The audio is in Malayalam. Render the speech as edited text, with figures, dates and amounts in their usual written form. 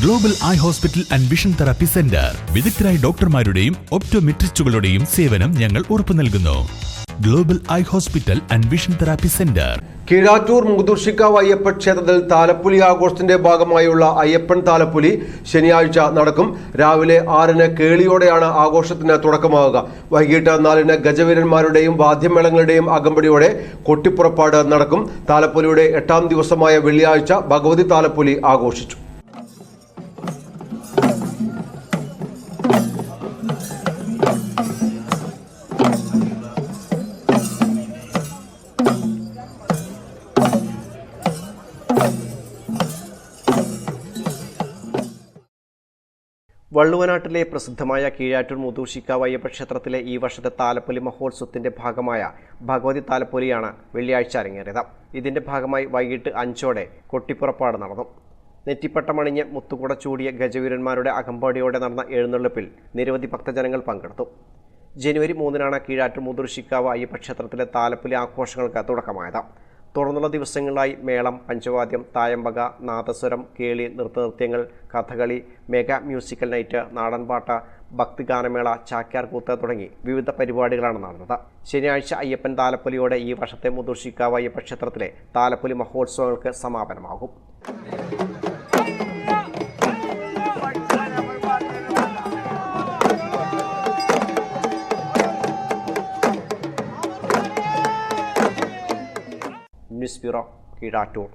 Global eye hospital and vision therapy centre. വിദഗ്ധരായ ഡോക്ടർമാരുടെയും ഒപ്റ്റോമെട്രിസ്റ്റുകളുടെയും സേവനം ഞങ്ങൾ ഉറപ്പു നൽകുന്നു. Global eye hospital and vision therapy centre. Keezhattur Muthushikkavu Ayyappa ക്ഷേത്രത്തിൽ താലപ്പൊലി ആഘോഷത്തിന്റെ ഭാഗമായുള്ള അയ്യപ്പൻ താലപ്പൊലി ശനിയാഴ്ച നടക്കും. രാവിലെ 6-ന് കേളിയോടെയാണ് ആഘോഷത്തിന് തുടക്കമാവുക. വൈകിട്ട് 4-ന് ഗജവീരന്മാരുടെയും വാദ്യമേളങ്ങളുടെയും അകമ്പടിയോടെ കൊട്ടിപ്പുറപ്പാട് നടക്കും. താലപ്പൊലിയുടെ 8-ാം ദിവസമായ വെള്ളിയാഴ്ച ഭഗവതി താലപ്പൊലി ആഘോഷിച്ചു. വള്ളുവനാട്ടിലെ പ്രസിദ്ധമായ കീഴാറ്റൂർ മുതുഷിക്കാവ് അയ്യപ്പ ക്ഷേത്രത്തിലെ ഈ വർഷത്തെ താലപ്പൊലി മഹോത്സവത്തിന്റെ ഭാഗമായ ഭഗവതി താലപ്പൊലിയാണ് വെള്ളിയാഴ്ച അരങ്ങേറിയത്. ഇതിന്റെ ഭാഗമായി വൈകിട്ട് 5-ഓടെ കൊട്ടിപ്പുറപ്പാട് നടന്നു. നെറ്റിപ്പട്ടമണിഞ്ഞ് മുത്തുകുട ചൂടിയ ഗജവീരന്മാരുടെ അകമ്പാടിയോടെ നടന്ന എഴുന്നള്ളിപ്പിൽ നിരവധി ഭക്തജനങ്ങൾ പങ്കെടുത്തു. ജനുവരി 3-നാണ് കീഴാറ്റൂർ മുതുഷിക്കാവ് അയ്യപ്പ ക്ഷേത്രത്തിലെ താലപ്പൊലി ആഘോഷങ്ങൾക്ക് തുടക്കമായത്. തുടർന്നുള്ള ദിവസങ്ങളിലായി മേളം, പഞ്ചവാദ്യം, തായമ്പക, നാദസ്വരം, കേളി, നൃത്തനൃത്യങ്ങൾ, കഥകളി, മെഗാ മ്യൂസിക്കൽ നൈറ്റ്, നാടൻപാട്ട്, ഭക്തിഗാനമേള, ചാക്യാർകൂത്ത് തുടങ്ങി വിവിധ പരിപാടികളാണ് നടന്നത്. ശനിയാഴ്ച അയ്യപ്പൻ താലപ്പൊലിയോടെ ഈ വർഷത്തെ മുതുഷിക്കാവ് അയ്യപ്പ ക്ഷേത്രത്തിലെ താലപ്പൊലി മഹോത്സവങ്ങൾക്ക് സമാപനമാകും. News bureau, Keezhattoor.